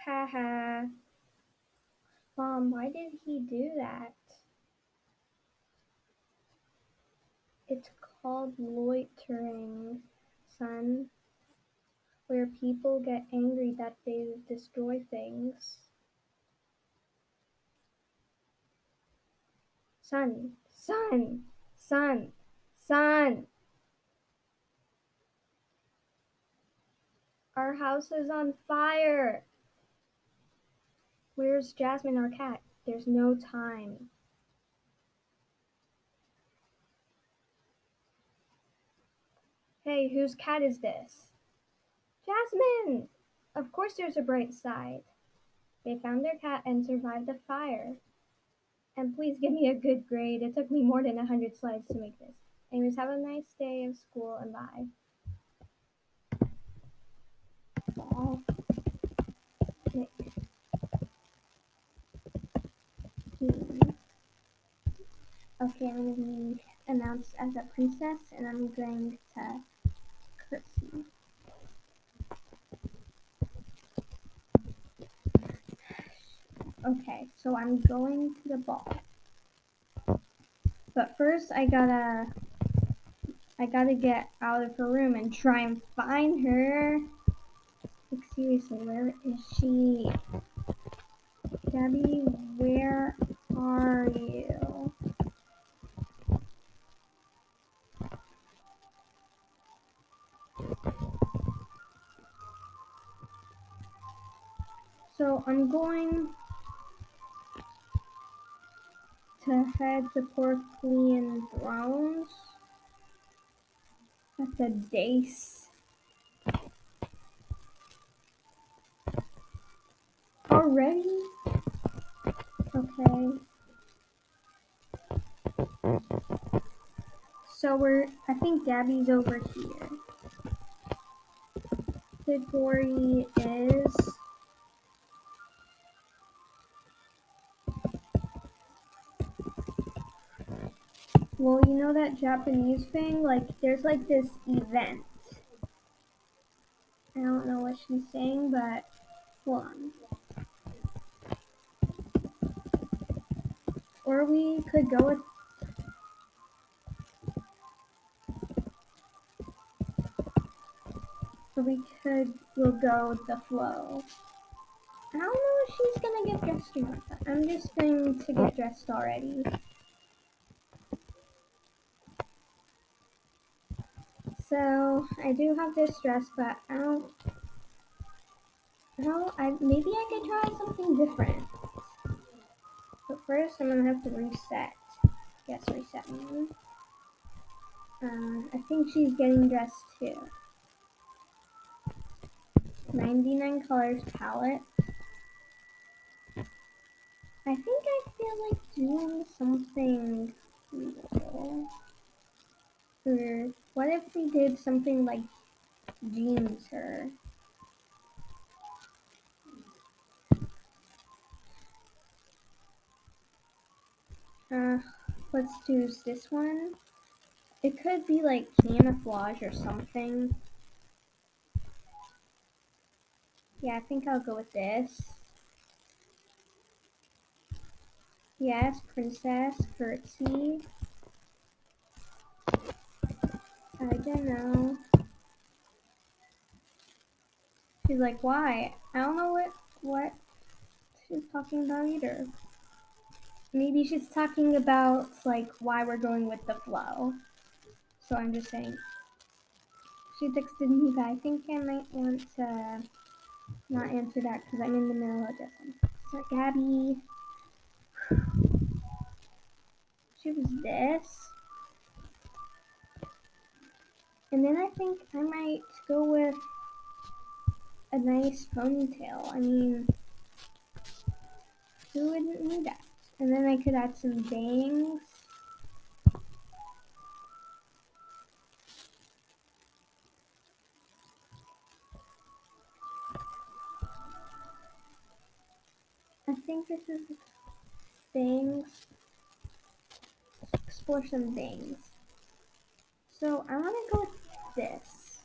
Haha. Mom, why did he do that? It's called loitering, son, where people get angry that they destroy things. Son, son, son, son! Our house is on fire! Where's Jasmine, our cat? There's no time. Hey, whose cat is this? Jasmine! Of course there's a bright side. They found their cat and survived the fire. And please give me a good grade. It took me more than 100 slides to make this. Anyways, have a nice day of school and bye. Ball. Okay, I'm going to be announced as a princess, and I'm going to curtsy. Okay, so I'm going to the ball. But first, I gotta get out of her room and try and find her. Like, seriously, where is she? Gabby, where are you? So I'm going to head to Porcelain Thrones at the Dace. Already? Okay. So I think Gabby's over here. Higori is... Well, you know that Japanese thing? Like, there's like this event. I don't know what she's saying, but hold on. Or we could go with... We'll go with the flow. I don't know if she's gonna get dressed or not. I'm just going to get dressed already. So I do have this dress, but maybe I could try something different. But first, I'm gonna have to reset. Yes, reset me. I think she's getting dressed too. 99 colors palette. I think I feel like doing something cool. Or what if we did something like jeans her? Let's choose this one. It could be like camouflage or something. Yeah, I think I'll go with this. Yes, princess, curtsy. I don't know. She's like, why? I don't know what she's talking about either. Maybe she's talking about like why we're going with the flow. So I'm just saying. She texted me, but I think I might want to not answer that because I'm in the middle of dressing. So Gabby, choose this. And then I think I might go with a nice ponytail. I mean, who wouldn't need that? And then I could add some bangs. I think this is bangs. Explore some bangs. So I want to go with this.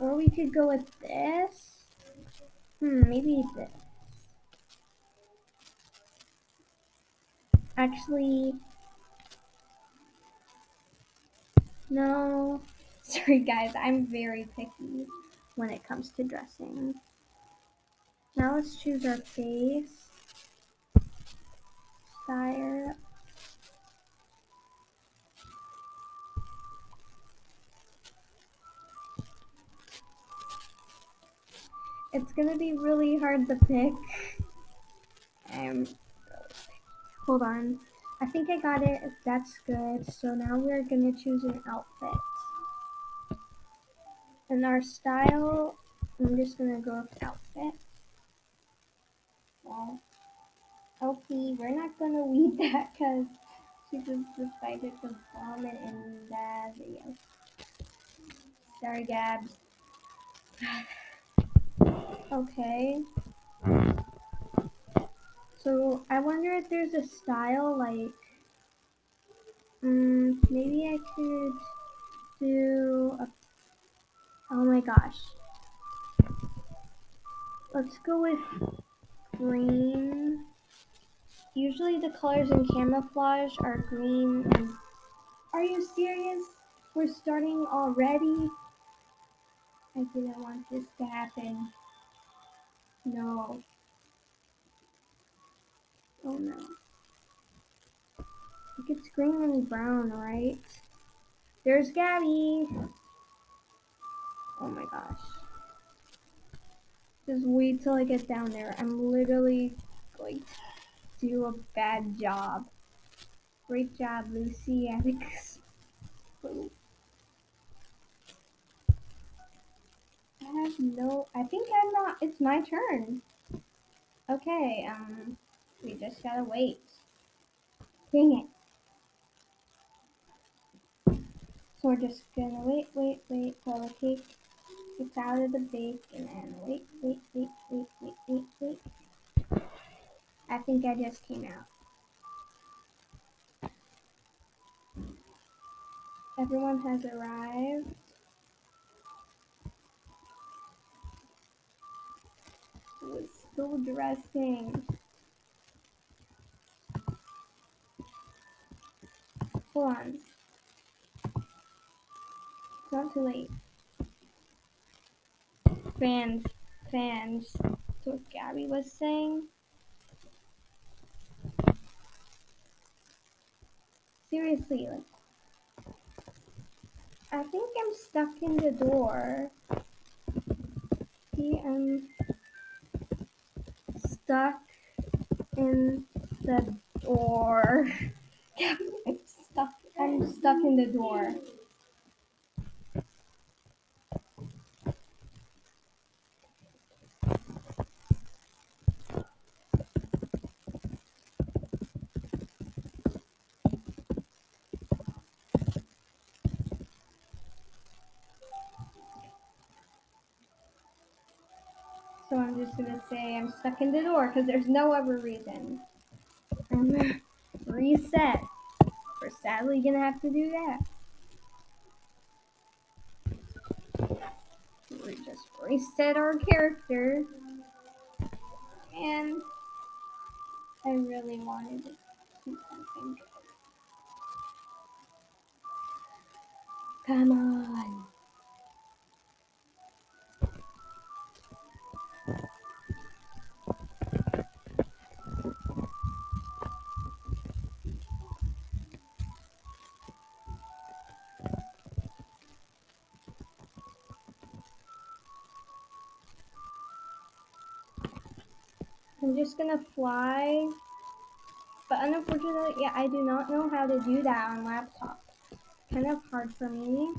Or we could go with this. Maybe this. Actually, no. Sorry guys, I'm very picky when it comes to dressing. Now let's choose our face. Style. It's gonna be really hard to pick. Hold on. I think I got it. That's good. So now we're gonna choose an outfit. And our style, I'm just gonna go with outfit. Well, LP, we're not gonna read that because she just decided to vomit in that video. Sorry, Gabs. Okay. So I wonder if there's a style like, maybe I could do a, oh my gosh. Let's go with green. Usually the colors in camouflage are green and, are you serious? We're starting already? I didn't want this to happen. No. Oh no. I think it's green and brown, right? There's Gabby. Oh my gosh. Just wait till I get down there. I'm literally going to do a bad job. Great job, Lucy, Alex. I think I'm not, it's my turn. Okay, we just gotta wait. Dang it. So we're just gonna wait till the cake gets out of the bake and then wait. I think I just came out. Everyone has arrived. Was still dressing. Hold on. It's not too late. Fans. That's what Gabby was saying. Seriously, like, I think I'm stuck in the door. See, I'm stuck in the door. I'm stuck in the door. So I'm just gonna say I'm stuck in the door because there's no other reason. I'm gonna reset. We're sadly gonna have to do that. We just reset our character. And I really wanted to do something good. Come on. I'm just gonna fly. But unfortunately, yeah, I do not know how to do that on laptop. Kind of hard for me.